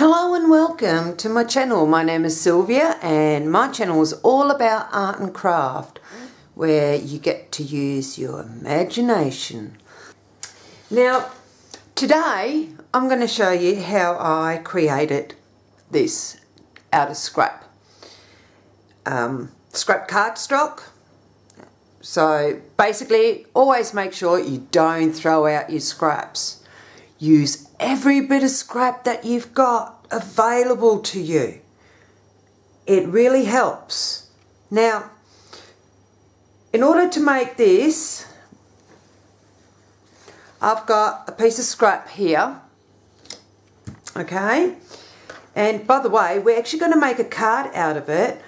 Hello and welcome to my channel. My name is Sylvia and my channel is all about art and craft where you get to use your imagination. Now today I'm going to show you how I created this out of scrap. Scrap cardstock. So basically always make sure you don't throw out your scraps. Use every bit of scrap that you've got available to you. It really helps. Now, in order to make this, I've got a piece of scrap here. Okay? And by the way, we're actually going to make a card out of it,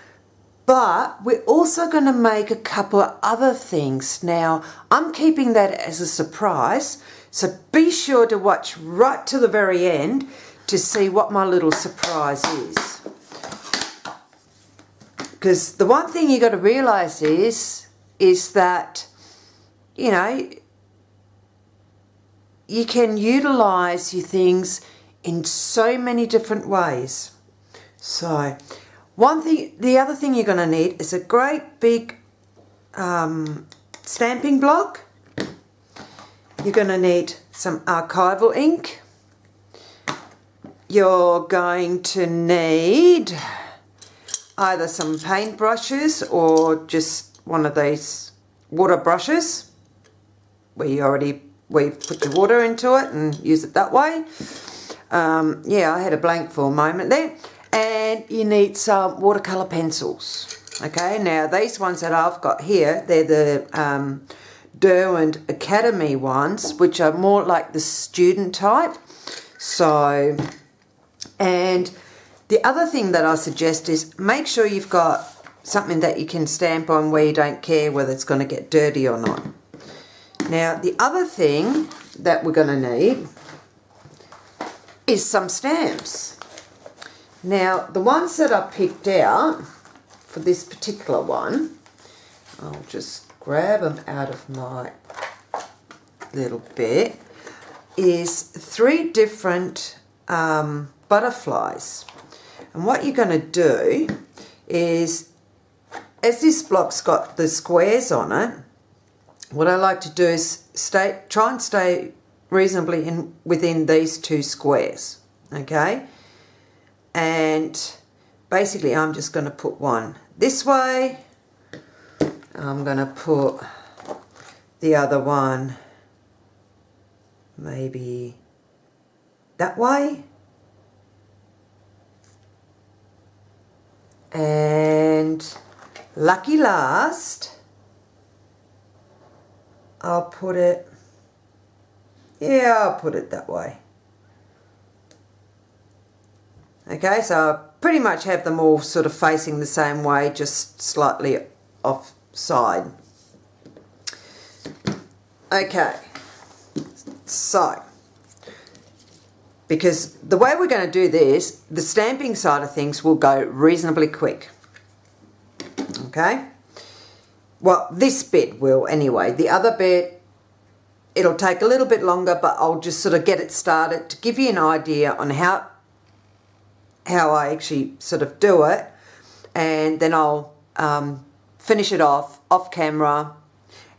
but we're also going to make a couple of other things. Now, I'm keeping that as a surprise. So be sure to watch right to the very end to see what my little surprise is. Because the one thing you got to realise is that, you know, you can utilise your things in so many different ways. So the other thing you're going to need is a great big stamping block. You're going to need some archival ink. You're going to need either some paint brushes or just one of these water brushes where we've put the water into it and use it that way. Yeah, I had a blank for a moment there. And you need some watercolour pencils. Okay, now these ones that I've got here, they're the Derwent Academy ones, which are more like the student type. So, and the other thing that I suggest is make sure you've got something that you can stamp on where you don't care whether it's going to get dirty or not. Now, the other thing that we're going to need is some stamps. Now, the ones that I picked out for this particular one, I'll just grab them out of my little bit, is 3 different butterflies. And what you're going to do is, as this block's got the squares on it, what I like to do is try and stay reasonably within these 2 squares, okay? And basically I'm just going to put one this way. I'm going to put the other one maybe that way. And lucky last, I'll put it that way. Okay, so I pretty much have them all sort of facing the same way, just slightly off side. Okay, so because the way we're going to do this, the stamping side of things will go reasonably quick. Okay, well, this bit will anyway. The other bit, it'll take a little bit longer, but I'll just sort of get it started to give you an idea on how I actually sort of do it, and then I'll finish it off camera,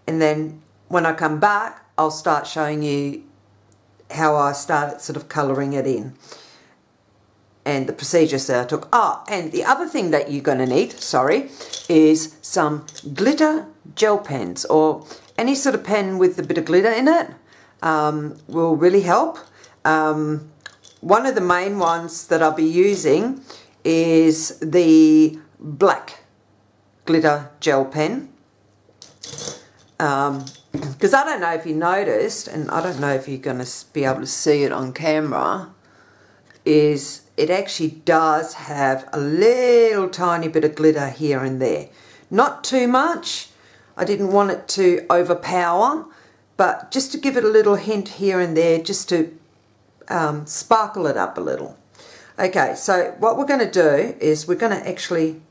and then when I come back I'll start showing you how I started sort of colouring it in and the procedures that I took. And the other thing that you're going to need, is some glitter gel pens, or any sort of pen with a bit of glitter in it will really help. One of the main ones that I'll be using is the black glitter gel pen, because I don't know if you noticed, and I don't know if you're going to be able to see it on camera, is it actually does have a little tiny bit of glitter here and there. Not too much. I didn't want it to overpower, but just to give it a little hint here and there, just to sparkle it up a little. Okay, so what we're going to do is we're going to actually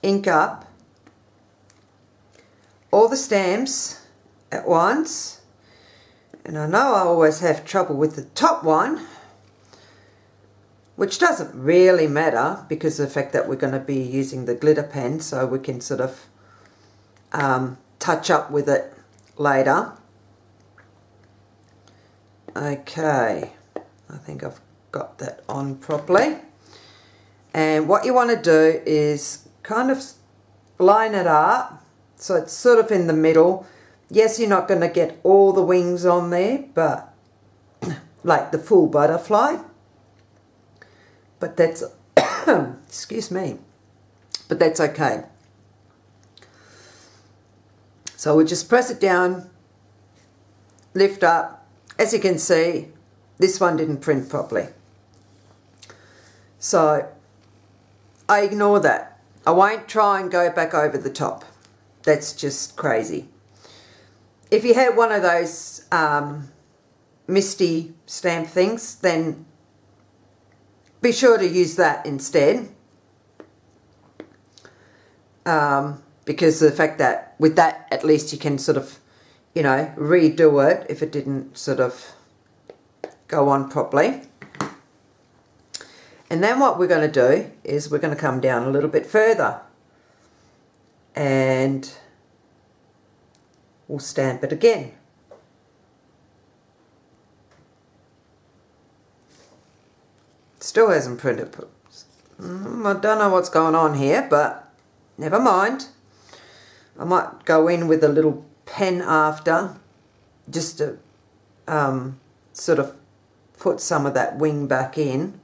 ink up all the stamps at once, and I know I always have trouble with the top one, which doesn't really matter because of the fact that we're going to be using the glitter pen, so we can sort of touch up with it later. Okay, I think I've got that on properly. And what you want to do is kind of line it up so it's sort of in the middle. Yes, you're not going to get all the wings on there, but like the full butterfly. But that's, excuse me, but that's okay. So we'll just press it down, lift up. As you can see, this one didn't print properly. So I ignore that. I won't try and go back over the top. That's just crazy. If you had one of those misty stamp things, then be sure to use that instead. Because of the fact that with that, at least you can sort of, you know, redo it if it didn't sort of go on properly. And then what we're going to do is we're going to come down a little bit further and we'll stamp it again. Still hasn't printed. I don't know what's going on here, but never mind. I might go in with a little pen after, just to sort of put some of that wing back in.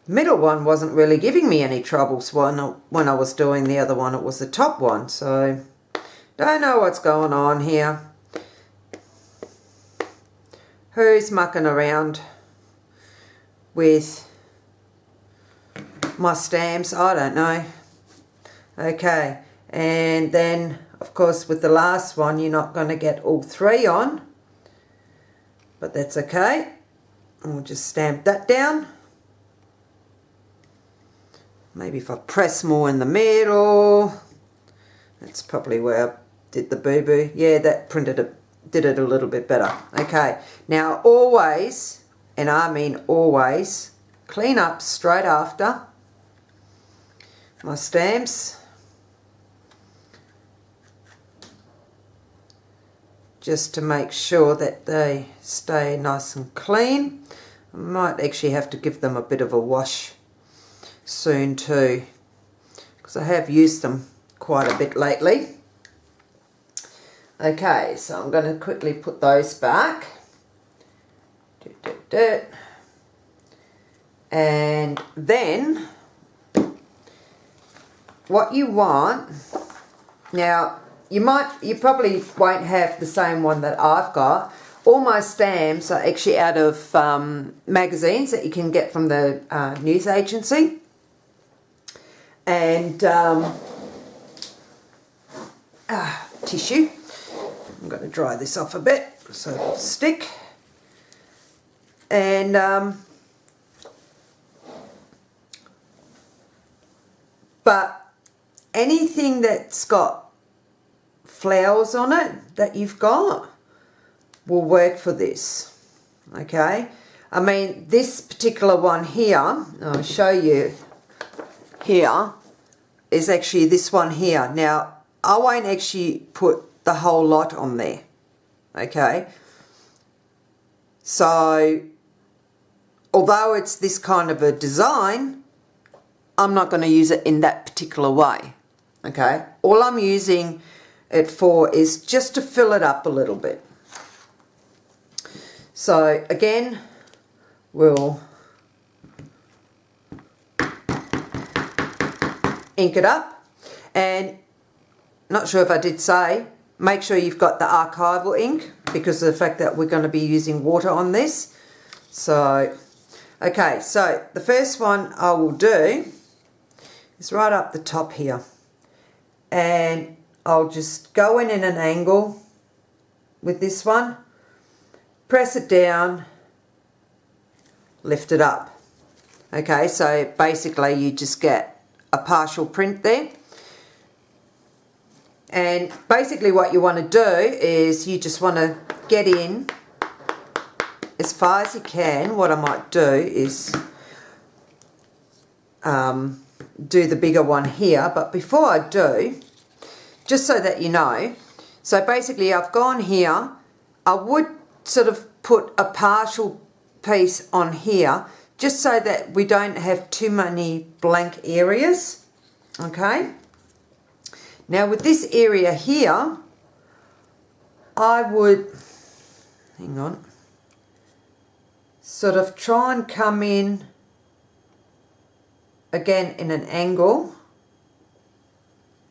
Middle one wasn't really giving me any troubles when I was doing the other one. It was the top one, so don't know what's going on here. Who's mucking around with my stamps? I don't know. Okay, and then of course with the last one you're not going to get all three on, but that's okay. And we'll just stamp that down. Maybe if I press more in the middle, that's probably where I did the boo-boo. Yeah, that did it a little bit better. Okay, now always, and I mean always, clean up straight after my stamps. Just to make sure that they stay nice and clean. I might actually have to give them a bit of a wash soon too, because I have used them quite a bit lately. Okay, so I'm going to quickly put those back. And then what you want, now you probably won't have the same one that I've got. All my stamps are actually out of magazines that you can get from the news agency. And tissue. I'm going to dry this off a bit so it'll stick. And but anything that's got flowers on it that you've got will work for this. Okay, I mean this particular one here, I'll show you here, is actually this one here. Now I won't actually put the whole lot on there, okay? So although it's this kind of a design, I'm not going to use it in that particular way, okay? All I'm using it for is just to fill it up a little bit. So again, we'll ink it up, and not sure if I did say, make sure you've got the archival ink because of the fact that we're going to be using water on this. So, okay, so the first one I will do is right up the top here, and I'll just go in an angle with this one, press it down, lift it up. Okay, so basically you just get a partial print there. And basically what you want to do is you just want to get in as far as you can, what I might do is do the bigger one here. But before I do, just so that you know, so basically I've gone here. I would sort of put a partial piece on here just so that we don't have too many blank areas. Okay. Now with this area here, I would, hang on, sort of try and come in again in an angle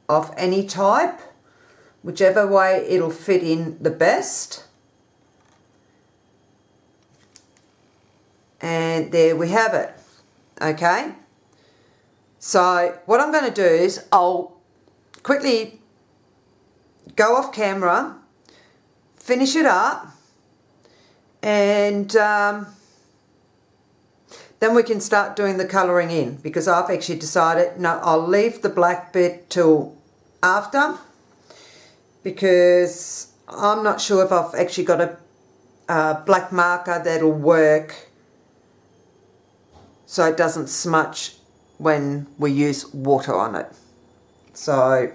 of any type, whichever way it'll fit in the best. And there we have it. Okay. So what I'm going to do is I'll quickly go off camera, finish it up, and then we can start doing the colouring in, because I've actually decided, no, I'll leave the black bit till after, because I'm not sure if I've actually got a black marker that'll work so it doesn't smudge when we use water on it. So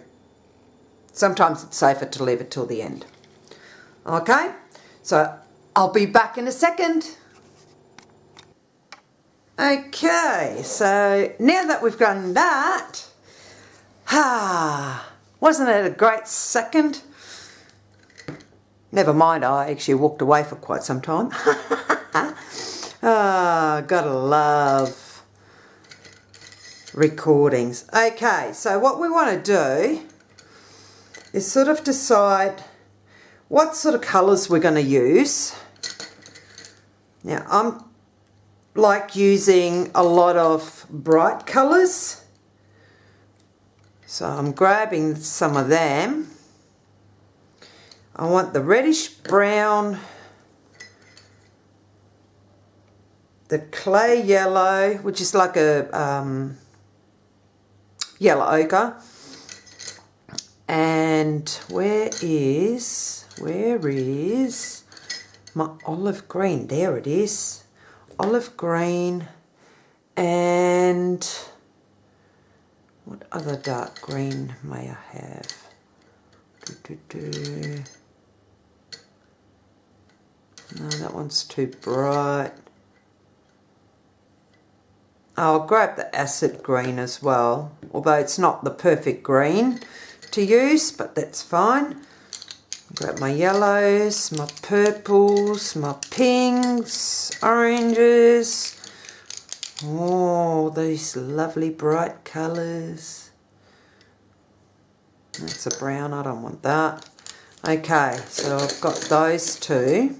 sometimes it's safer to leave it till the end. Okay, so I'll be back in a second. Okay, so now that we've done that, wasn't it a great second? Never mind, I actually walked away for quite some time. Gotta love recordings. Okay, so what we want to do is sort of decide what sort of colours we're going to use. Now, I'm like using a lot of bright colours, so I'm grabbing some of them. I want the reddish brown, the clay yellow, which is like a yellow ochre, and where is my olive green? There it is. Olive green, and what other dark green may I have? No, that one's too bright. I'll grab the acid green as well, although it's not the perfect green to use, but that's fine. Grab my yellows, my purples, my pinks, oranges. Oh, these lovely bright colours. That's a brown, I don't want that. Okay, so I've got those two.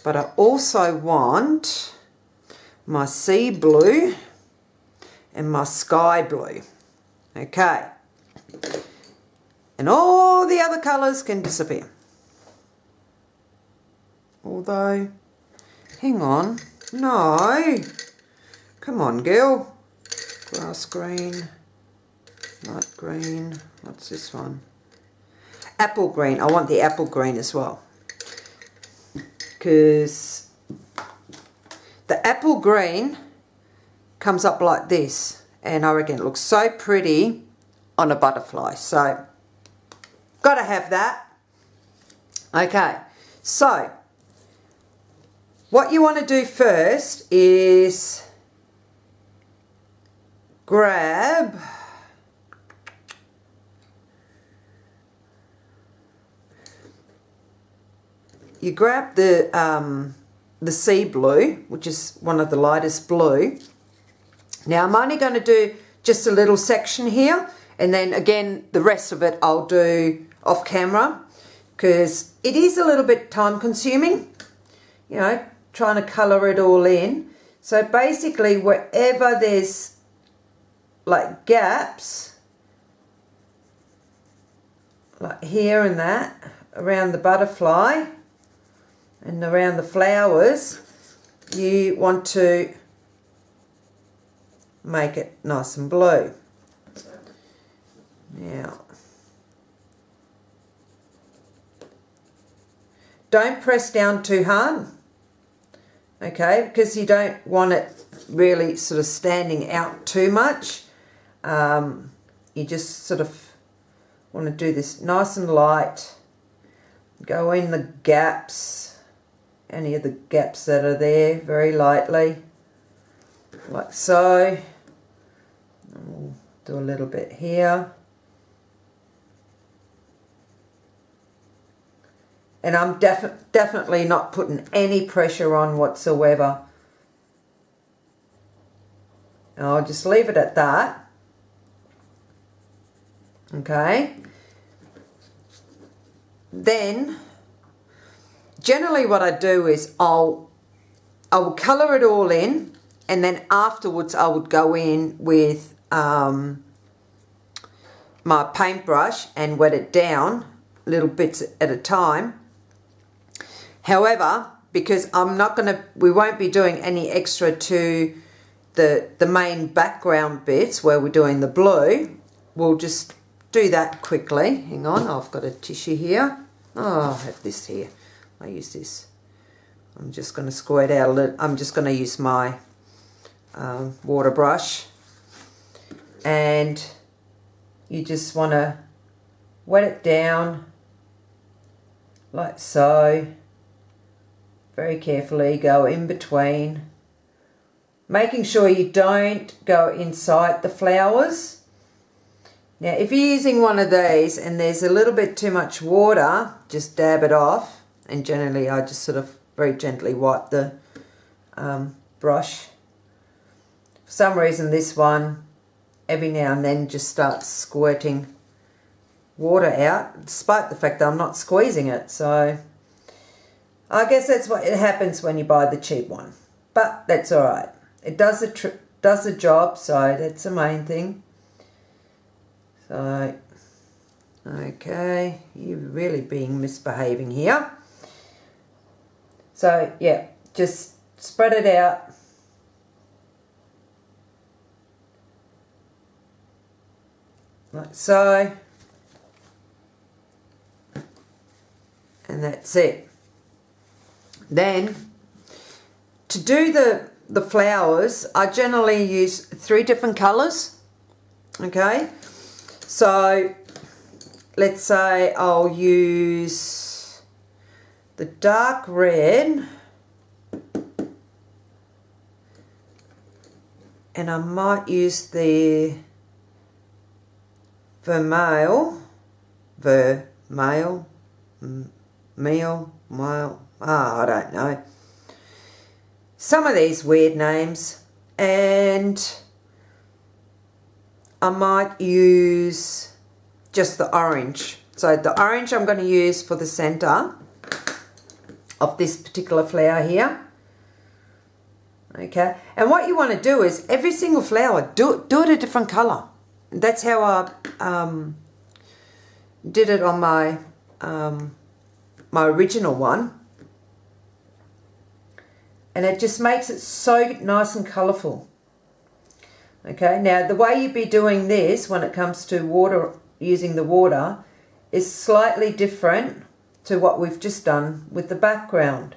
But I also want my sea blue and my sky blue. Okay. And all the other colours can disappear. Although, hang on, no. Come on, girl. Grass green, light green, what's this one? Apple green, I want the apple green as well. Because the apple green comes up like this, and I reckon it looks so pretty on a butterfly. So, gotta have that. Okay, so what you want to do first is grab the sea blue, which is one of the lightest blue. Now I'm only going to do just a little section here, and then again the rest of it I'll do off camera, because it is a little bit time consuming, you know, trying to colour it all in. So basically wherever there's like gaps, like here and that, around the butterfly and around the flowers, you want to make it nice and blue. Now, don't press down too hard, okay, because you don't want it really sort of standing out too much. You just sort of want to do this nice and light. Go in the gaps, any of the gaps that are there, very lightly, like so. And we'll do a little bit here. And I'm definitely not putting any pressure on whatsoever. And I'll just leave it at that. Okay. Then, generally what I do is I will colour it all in, and then afterwards I would go in with my paintbrush and wet it down little bits at a time. However, because we won't be doing any extra to the main background bits where we're doing the blue, we'll just do that quickly. Hang on, I've got a tissue here. Oh, I have this here. I use this. I'm just going to squirt out a little. I'm just going to use my water brush, and you just want to wet it down like so. Very carefully go in between, making sure you don't go inside the flowers. Now if you're using one of these and there's a little bit too much water, just dab it off, and generally I just sort of very gently wipe the brush. For some reason this one every now and then just starts squirting water out, despite the fact that I'm not squeezing it. So I guess that's what it happens when you buy the cheap one, but that's all right. It does the job, so that's the main thing. So, okay, you're really being misbehaving here. So yeah, just spread it out. Like so. And that's it. Then, to do the flowers, I generally use 3 different colours, okay? So, let's say I'll use the dark red, and I might use the vermeil, I don't know. Some of these weird names. And I might use just the orange. So the orange I'm going to use for the centre of this particular flower here. Okay. And what you want to do is every single flower, do it a different colour. That's how I did it on my my original one. And it just makes it so nice and colourful. Okay, now the way you'd be doing this when it comes to water, using the water, is slightly different to what we've just done with the background.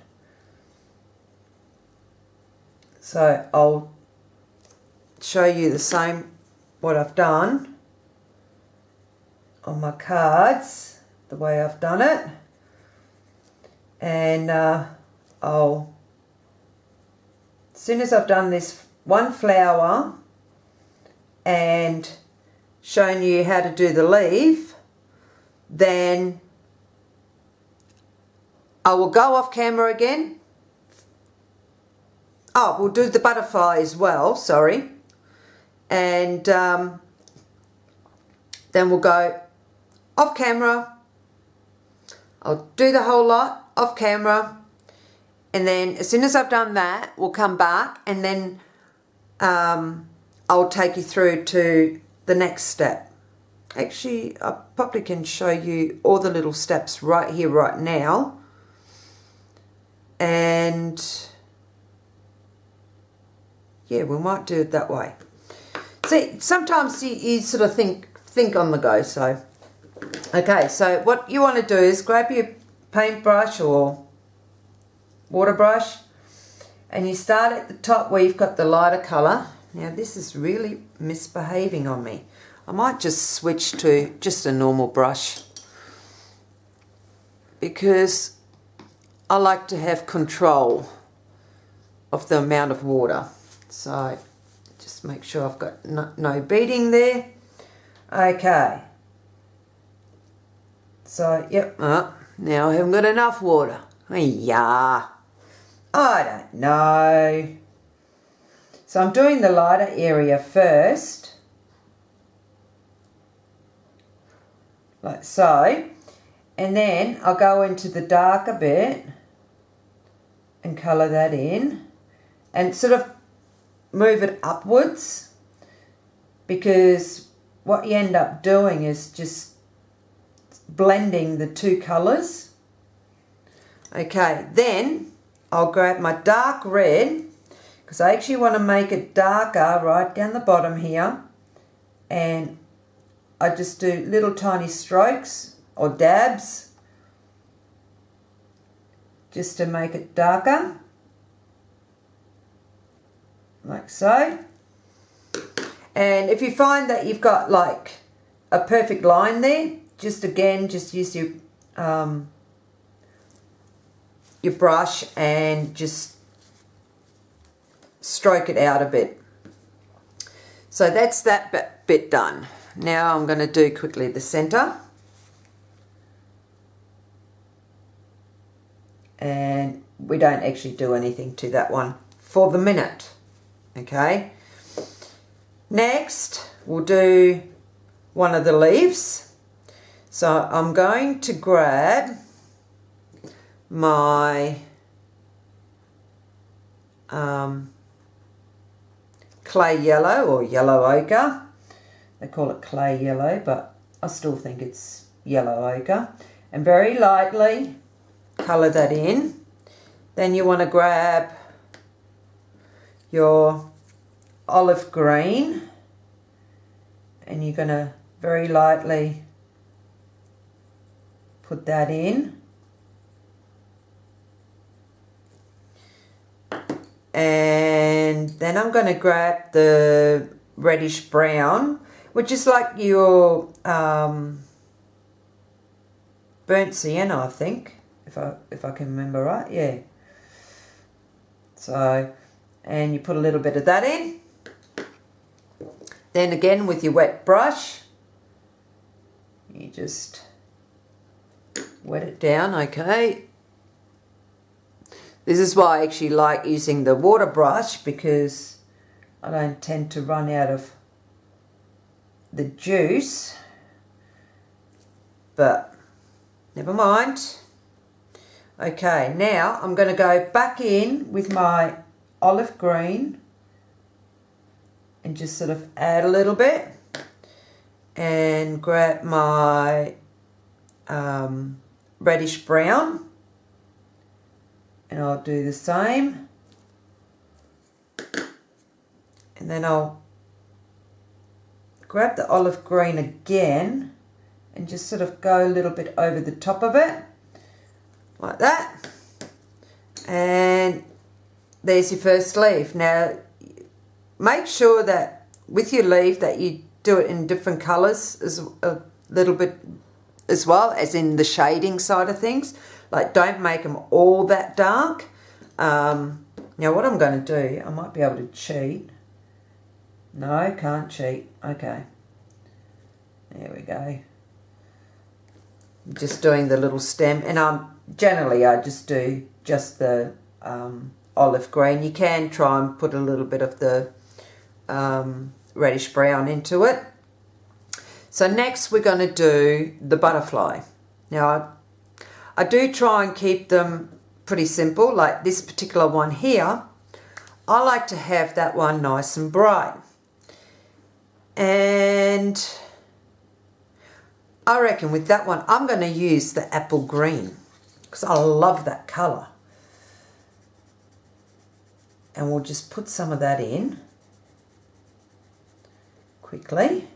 So I'll show you the same, what I've done on my cards, the way I've done it. And I'll, as soon as I've done this one flower and shown you how to do the leaf, then I will go off camera again. Oh, we'll do the butterfly as well, sorry. And then we'll go off camera. I'll do the whole lot off camera. And then as soon as I've done that, we'll come back, and then I'll take you through to the next step. Actually, I probably can show you all the little steps right here, right now. And yeah, we might do it that way. See, sometimes you sort of think on the go. So, okay, so what you want to do is grab your paintbrush or water brush, And you start at the top where you've got the lighter colour. Now this is really misbehaving on me. I might just switch to just a normal brush because I like to have control of the amount of water. So just make sure I've got no beading there. Okay. So, yep, now I haven't got enough water. Yeah, I don't know. So I'm doing the lighter area first, like so, and then I'll go into the darker bit and colour that in and sort of move it upwards, because what you end up doing is just blending the two colours. Okay, then I'll grab my dark red, because I actually want to make it darker right down the bottom here, and I just do little tiny strokes or dabs just to make it darker, like so. And if you find that you've got like a perfect line there, just use your brush and just stroke it out a bit. So that's that bit done. Now I'm going to do quickly the centre. And we don't actually do anything to that one for the minute. Okay. Next, we'll do one of the leaves. So I'm going to grab my clay yellow or yellow ochre. They call it clay yellow, but I still think it's yellow ochre. And very lightly colour that in. Then you want to grab your olive green and you're going to very lightly put that in. And then I'm going to grab the reddish brown, which is like your burnt sienna, I think, if I can remember right. Yeah. So, and you put a little bit of that in. Then again with your wet brush, you just wet it down, okay. This is why I actually like using the water brush, because I don't tend to run out of the juice, but never mind. Okay, now I'm going to go back in with my olive green and just sort of add a little bit, and grab my reddish brown and I'll do the same, and then I'll grab the olive green again and just sort of go a little bit over the top of it like that, and there's your first leaf. Now make sure that with your leaf that you do it in different colours as a little bit as well, as in the shading side of things. Like, don't make them all that dark. Now what I'm going to do, I might be able to cheat. No, can't cheat. Okay. There we go. Just doing the little stem, and generally I just do just the olive green. You can try and put a little bit of the reddish brown into it. So next we're going to do the butterfly. Now I do try and keep them pretty simple, like this particular one here. I like to have that one nice and bright. And I reckon with that one I'm going to use the apple green, because I love that colour. And we'll just put some of that in quickly.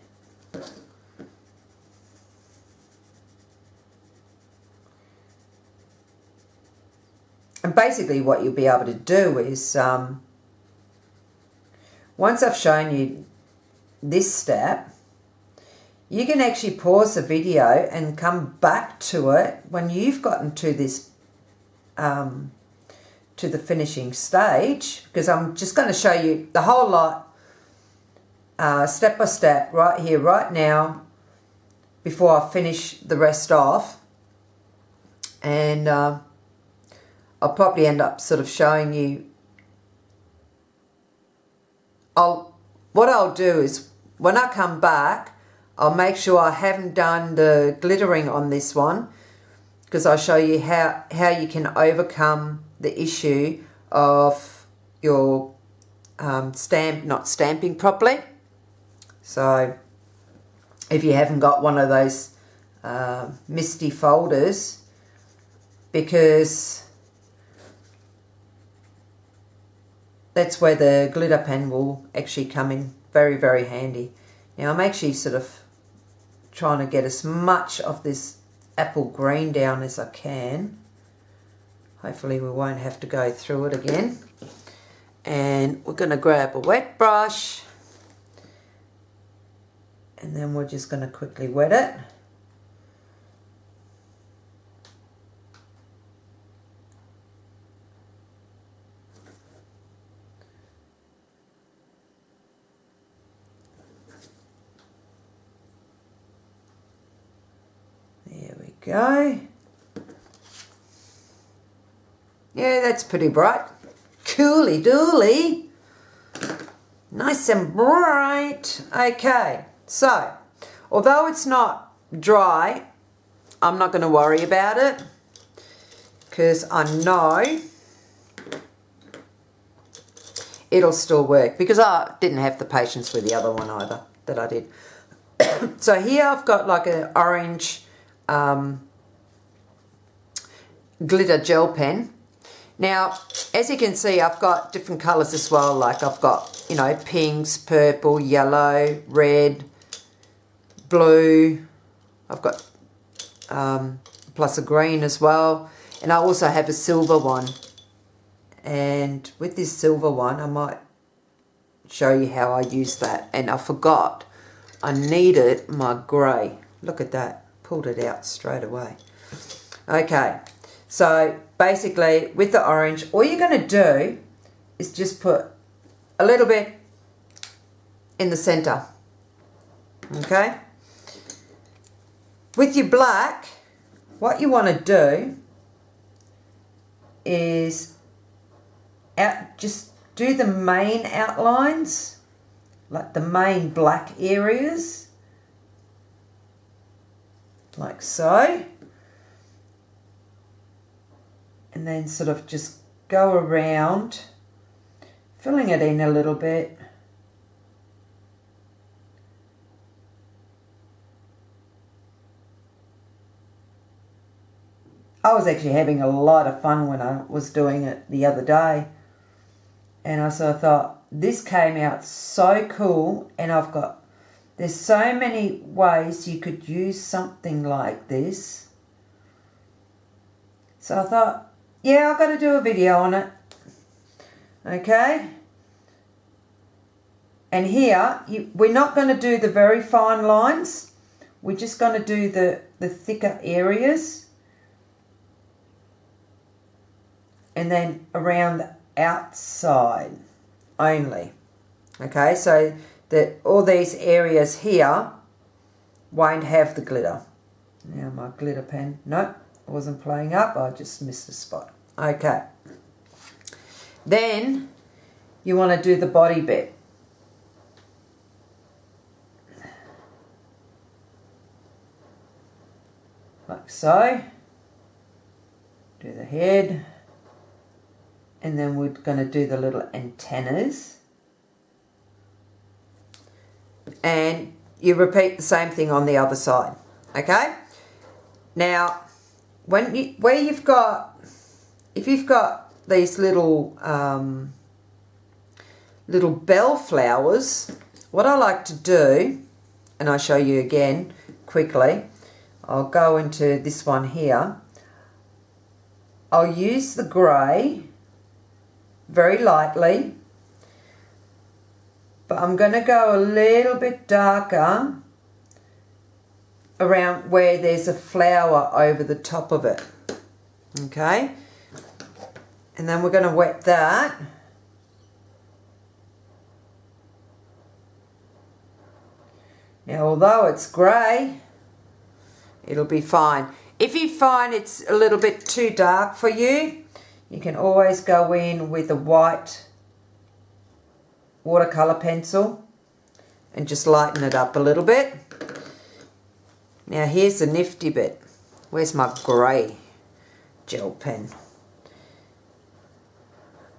And basically what you'll be able to do is, once I've shown you this step, you can actually pause the video and come back to it when you've gotten to this, to the finishing stage, because I'm just going to show you the whole lot, step by step, right here, right now, before I finish the rest off. And I'll probably end up sort of showing you, what I'll do is when I come back, I'll make sure I haven't done the glittering on this one, because I'll show you how you can overcome the issue of your not stamping properly. So if you haven't got one of those misty folders, because that's where the glitter pen will actually come in very, very handy. Now I'm actually sort of trying to get as much of this apple green down as I can. Hopefully we won't have to go through it again. And we're going to grab a wet brush, and then we're just going to quickly wet it. There we go. Yeah, that's pretty bright. Cooly dooly. Nice and bright. Okay, so although it's not dry, I'm not going to worry about it, because I know it'll still work, because I didn't have the patience with the other one either that I did. So here I've got like an orange glitter gel pen. Now, as you can see, I've got different colours as well. Like I've got, you know, pinks, purple, yellow, red, blue. I've got plus a green as well. And I also have a silver one. And with this silver one, I might show you how I use that. And I forgot, I needed my grey. Look at that, pulled it out straight away. Okay, so basically with the orange, all you're going to do is just put a little bit in the centre, okay? With your black, what you want to do is just do the main outlines, like the main black areas, like so. And then sort of just go around, filling it in a little bit. I was actually having a lot of fun when I was doing it the other day. And I sort of thought, this came out so cool, and there's so many ways you could use something like this. So I thought, yeah, I've got to do a video on it. Okay. And here, we're not going to do the very fine lines. We're just going to do the thicker areas. And then around the outside only. Okay, so that all these areas here won't have the glitter. Now my glitter pen, nope, it wasn't playing up, I just missed a spot. Okay, then you want to do the body bit. Like so. Do the head, and then we're going to do the little antennas. And you repeat the same thing on the other side. Okay? Now, if you've got these little little bell flowers, what I like to do, and I'll show you again quickly, I'll go into this one here. I'll use the grey very lightly, but I'm going to go a little bit darker around where there's a flower over the top of it. Okay, and then we're going to wet that. Now, although it's grey, it'll be fine. If you find it's a little bit too dark for you, you can always go in with a white watercolour pencil and just lighten it up a little bit. Now here's the nifty bit. Where's my grey gel pen?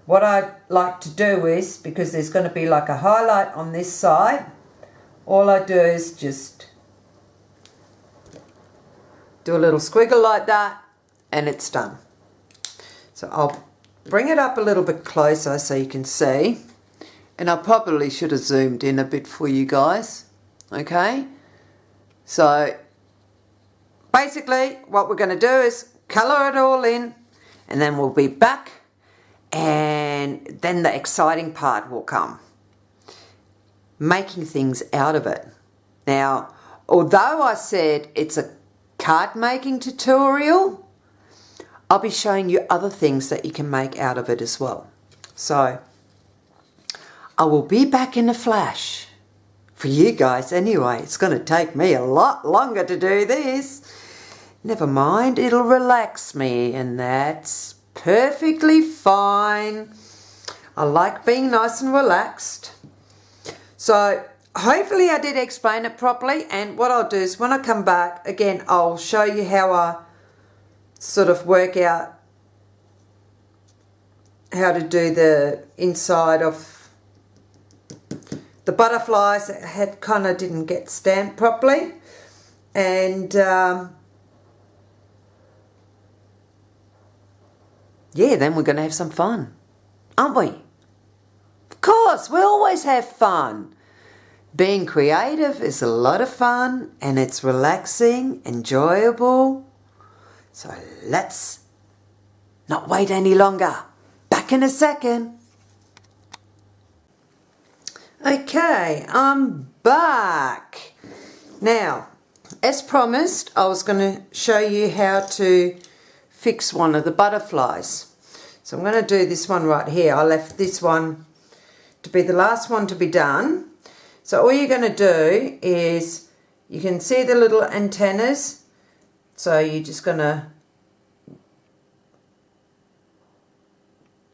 What I like to do is, because there's going to be like a highlight on this side, all I do is just do a little squiggle like that and it's done. So I'll bring it up a little bit closer so you can see. And I probably should have zoomed in a bit for you guys. Okay? So basically what we're going to do is colour it all in and then we'll be back and then the exciting part will come. Making things out of it. Now, although I said it's a card making tutorial, I'll be showing you other things that you can make out of it as well. So I will be back in a flash. For you guys anyway, it's going to take me a lot longer to do this. Never mind, it'll relax me and that's perfectly fine. I like being nice and relaxed. So hopefully I did explain it properly, and what I'll do is when I come back, again, I'll show you how I sort of work out how to do the inside of the butterflies that had kind of didn't get stamped properly. And yeah, then we're going to have some fun, aren't we? Of course, we always have fun. Being creative is a lot of fun and it's relaxing, enjoyable. So let's not wait any longer. Back in a second. Okay, I'm back. Now, as promised, I was going to show you how to fix one of the butterflies. So I'm going to do this one right here. I left this one to be the last one to be done. So all you're going to do is, you can see the little antennas. So you're just going to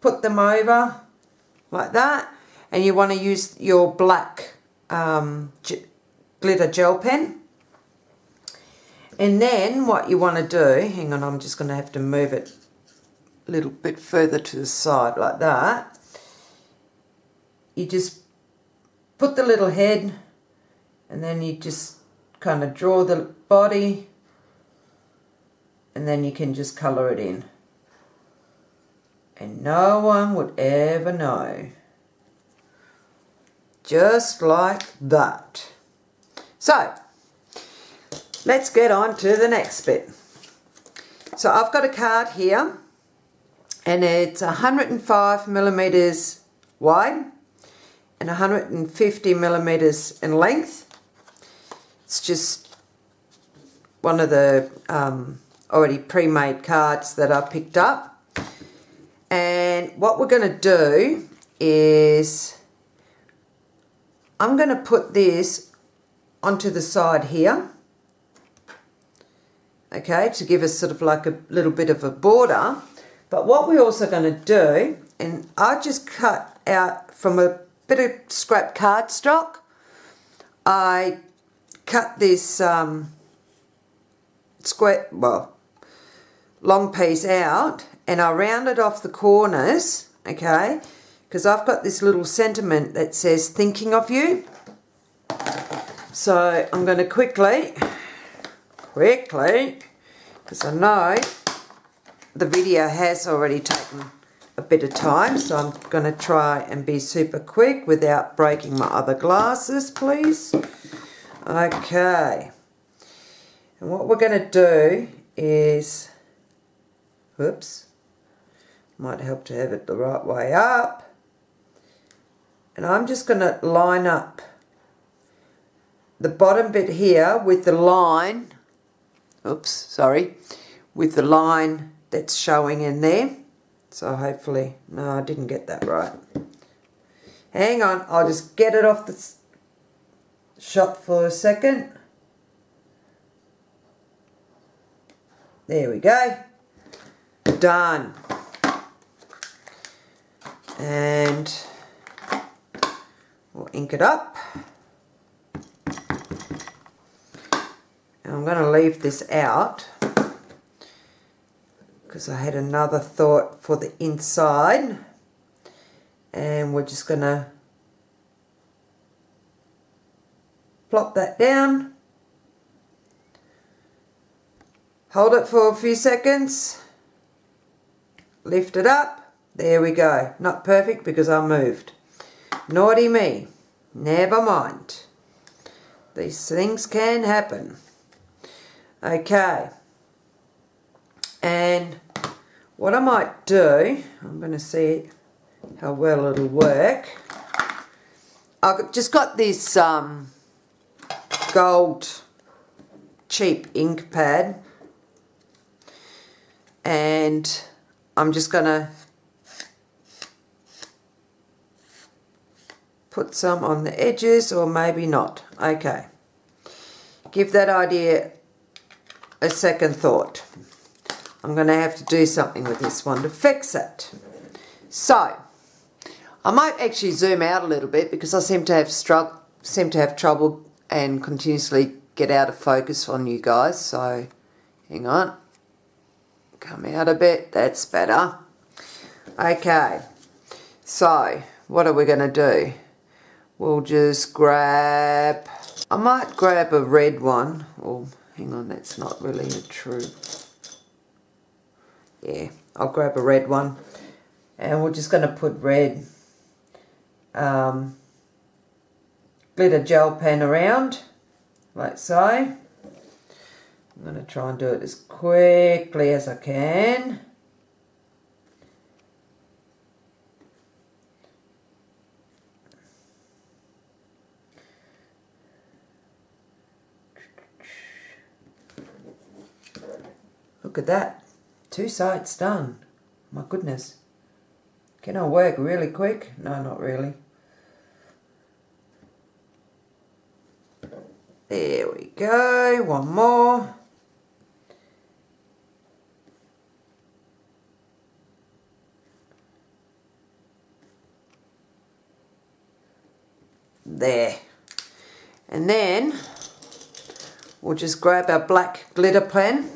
put them over like that. And you want to use your black glitter gel pen. And then what you want to do, hang on, I'm just going to have to move it a little bit further to the side like that. You just put the little head and then you just kind of draw the body and then you can just colour it in. And no one would ever know. Just like that. So, let's get on to the next bit. So I've got a card here and it's 105 millimeters wide and 150 millimeters in length. It's just one of the already pre-made cards that I picked up. And what we're going to do is I'm going to put this onto the side here, okay, to give us sort of like a little bit of a border. But what we're also going to do, and I just cut out from a bit of scrap cardstock, I cut this square, well, long piece out, and I rounded off the corners, okay, because I've got this little sentiment that says thinking of you. So I'm going to quickly, because I know the video has already taken a bit of time, so I'm going to try and be super quick without breaking my other glasses, please. Okay. And what we're going to do is, whoops, Might help to have it the right way up. And I'm just going to line up the bottom bit here with the line, with the line that's showing in there. So hopefully, no, I didn't get that right. Hang on, I'll just get it off the shot for a second. There we go. Done. And we'll ink it up. And I'm going to leave this out because I had another thought for the inside. And we're just going to plop that down. Hold it for a few seconds. Lift it up. There we go. Not perfect because I moved. Naughty me. Never mind. These things can happen. Okay. And what I might do, I'm going to see how well it'll work. I've just got this gold cheap ink pad, and I'm just going to put some on the edges, or maybe not. Okay. Give that idea a second thought. I'm going to have to do something with this one to fix it. So, I might actually zoom out a little bit because I seem to have trouble and continuously get out of focus on you guys. So, hang on. Come out a bit. That's better. Okay. So, what are we going to do? We'll just grab... I might grab a red one. Oh, hang on. That's not really a true... Yeah, I'll grab a red one. And we're just going to put red glitter gel pen around, like so. I'm going to try and do it as quickly as I can. Look at that. 2 sides done. My goodness. Can I work really quick? No, not really. There we go. One more. There. And then we'll just grab our black glitter pen.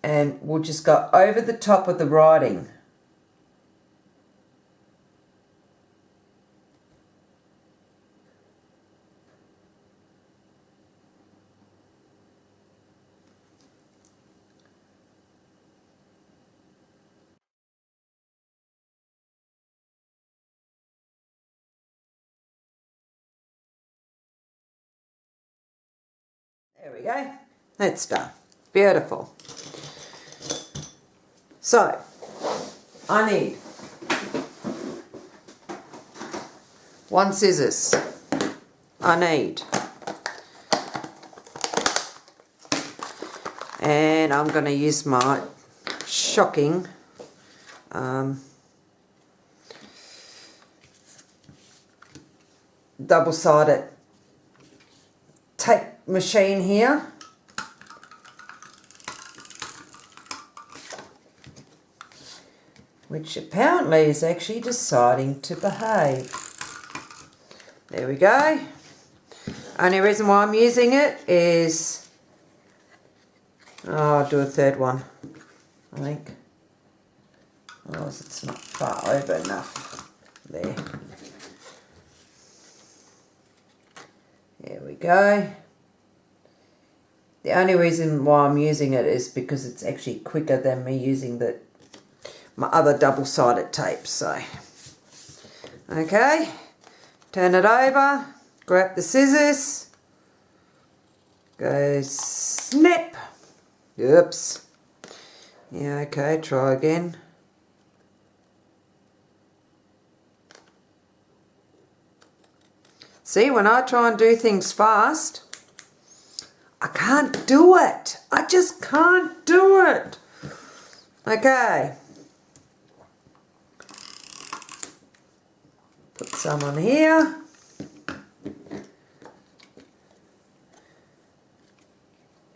And we'll just go over the top of the writing. There we go. That's done. Beautiful. So, I need 1 scissors. I need, and I'm going to use my shocking double-sided tape machine here. Which apparently is actually deciding to behave. There we go. Only reason why I'm using it is, I'll do a third one, I think. Otherwise it's not far over enough. There. There we go. The only reason why I'm using it is because it's actually quicker than me using my other double-sided tape. So, okay, turn it over, grab the scissors, go snip, oops, Yeah, okay, try again. See, when I try and do things fast, I can't do it. I just can't do it. Okay. Put some on here.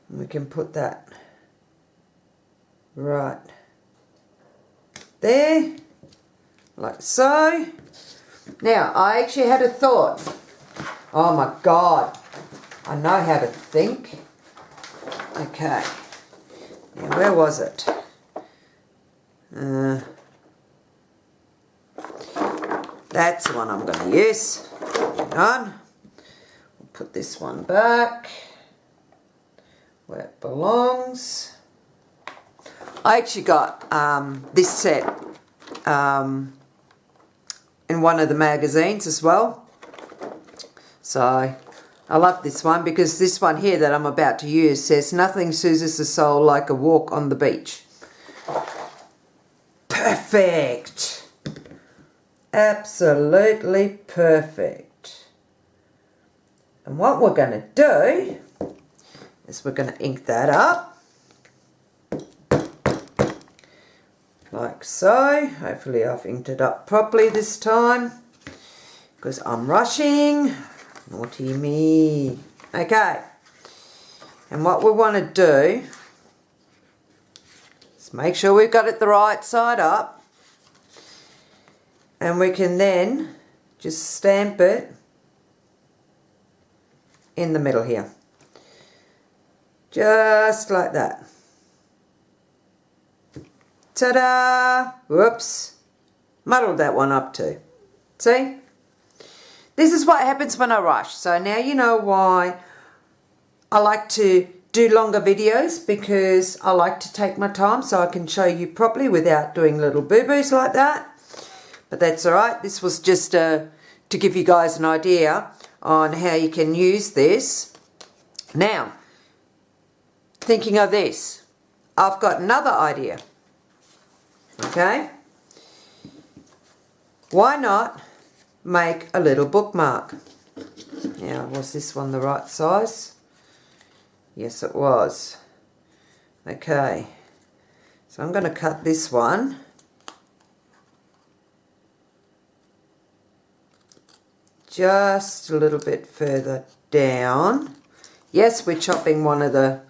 And we can put that right there, like so. Now, I actually had a thought. Oh my God, I know how to think. Okay, now where was it? That's the one I'm going to use. Hang on. We'll put this one back where it belongs. I actually got this set in one of the magazines as well. So I love this one because this one here that I'm about to use says, "Nothing soothes the soul like a walk on the beach." Perfect. Absolutely perfect. And what we're going to do is we're going to ink that up. Like so. Hopefully I've inked it up properly this time because I'm rushing. Naughty me. Okay. And what we want to do is make sure we've got it the right side up. And we can then just stamp it in the middle here. Just like that. Ta-da! Whoops. Muddled that one up too. See? This is what happens when I rush. So now you know why I like to do longer videos, because I like to take my time so I can show you properly without doing little boo-boos like that. But that's alright. This was just to give you guys an idea on how you can use this. Now, thinking of this, I've got another idea. Okay? Why not make a little bookmark? Now, was this one the right size? Yes, it was. Okay. So I'm going to cut this one. Just a little bit further down. Yes, we're chopping one of the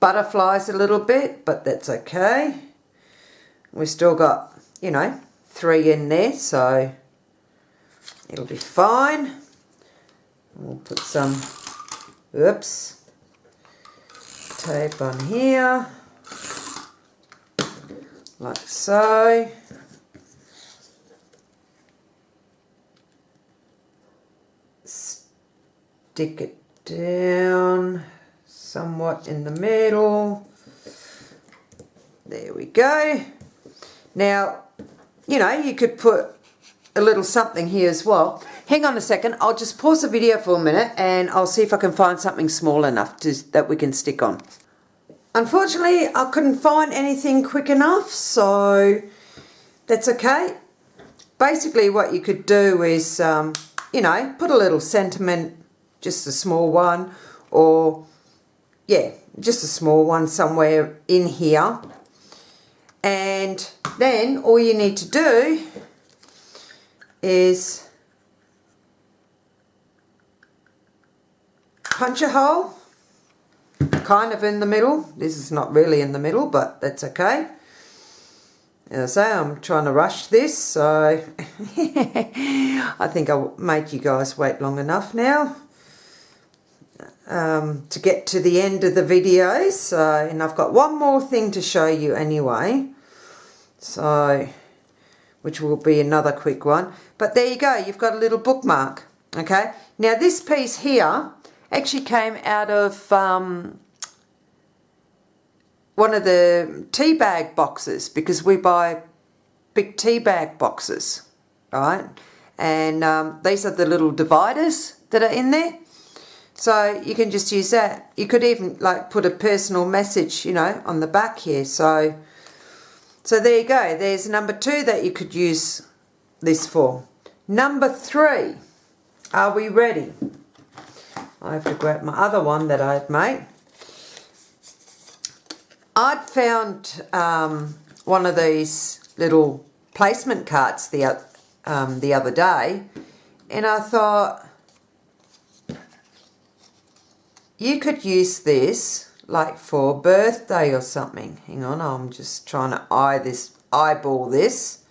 butterflies a little bit, but that's okay. We've still got, you know, 3 in there, so it'll be fine. We'll put some, oops, tape on here, like so. Stick it down somewhat in the middle. There we go. Now, you know, you could put a little something here as well. Hang on a second, I'll just pause the video for a minute and I'll see if I can find something small enough that we can stick on. Unfortunately, I couldn't find anything quick enough, so that's okay. Basically, what you could do is, you know, put a little sentiment, just a small one, or, yeah, just a small one somewhere in here. And then all you need to do is punch a hole, kind of in the middle. This is not really in the middle, but that's okay. As I say, I'm trying to rush this, so I think I'll make you guys wait long enough now to get to the end of the video. So, and I've got one more thing to show you anyway, so which will be another quick one. But there you go, you've got a little bookmark. Okay, now this piece here actually came out of one of the tea bag boxes, because we buy big tea bag boxes, right? And these are the little dividers that are in there. So you can just use that. You could even like put a personal message, you know, on the back here. So So there you go. There's number 2 that you could use this for. Number 3. Are we ready? I have to grab my other one that I've made. I'd found one of these little placement cards the other day, and I thought you could use this like for a birthday or something. Hang on, I'm just trying to eyeball this.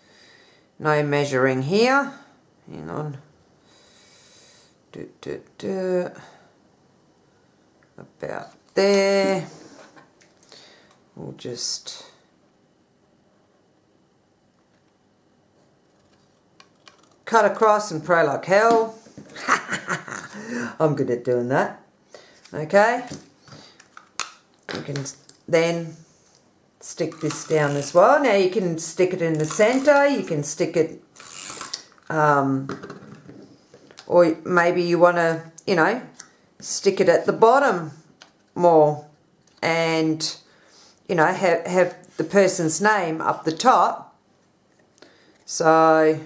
No measuring here. Hang on. About there. We'll just cut across and pray like hell. I'm good at doing that. Okay. You can then stick this down as well. Now you can stick it in the center. You can stick it, or maybe you want to, you know, stick it at the bottom more, and you know, have the person's name up the top. So,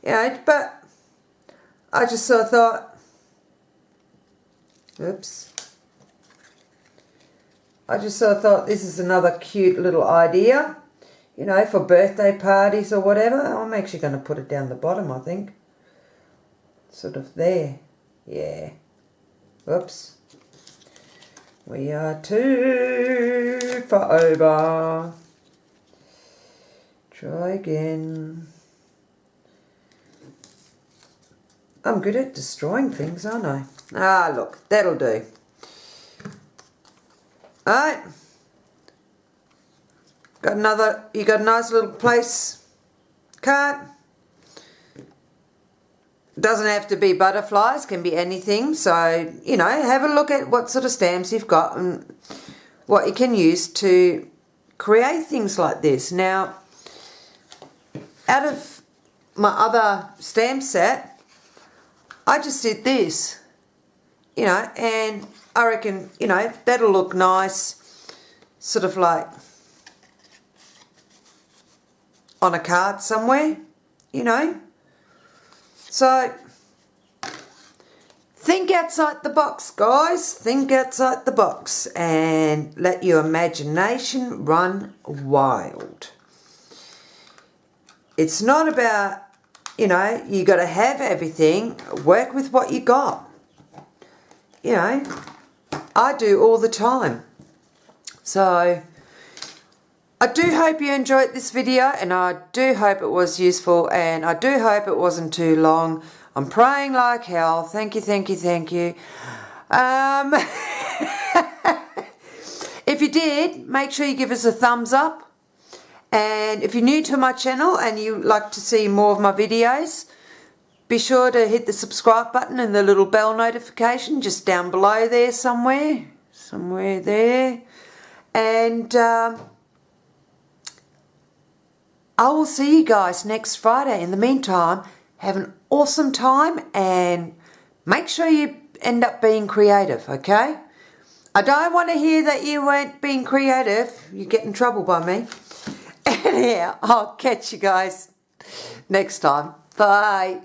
you know, but I just sort of thought, oops. I just sort of thought this is another cute little idea, you know, for birthday parties or whatever. I'm actually going to put it down the bottom, I think. Sort of there. Yeah. Oops. We are too far over. Try again. I'm good at destroying things, aren't I? Ah, look, that'll do. Alright. You got a nice little place card. Doesn't have to be butterflies, can be anything. So, you know, have a look at what sort of stamps you've got and what you can use to create things like this. Now, out of my other stamp set, I just did this, you know, and I reckon, you know, that'll look nice, sort of like on a card somewhere, you know. So, think outside the box, guys. Think outside the box and let your imagination run wild. It's not about, you know, you got to have everything. Work with what you got. You know, I do all the time. So, I do hope you enjoyed this video, and I do hope it was useful, and I do hope it wasn't too long. I'm praying like hell. Thank you, thank you, thank you. If you did, make sure you give us a thumbs up. And if you're new to my channel and you like to see more of my videos, be sure to hit the subscribe button and the little bell notification just down below there somewhere. Somewhere there. And I will see you guys next Friday. In the meantime, have an awesome time and make sure you end up being creative, okay? I don't want to hear that you weren't being creative. You get in trouble by me. Anyhow, I'll catch you guys next time. Bye.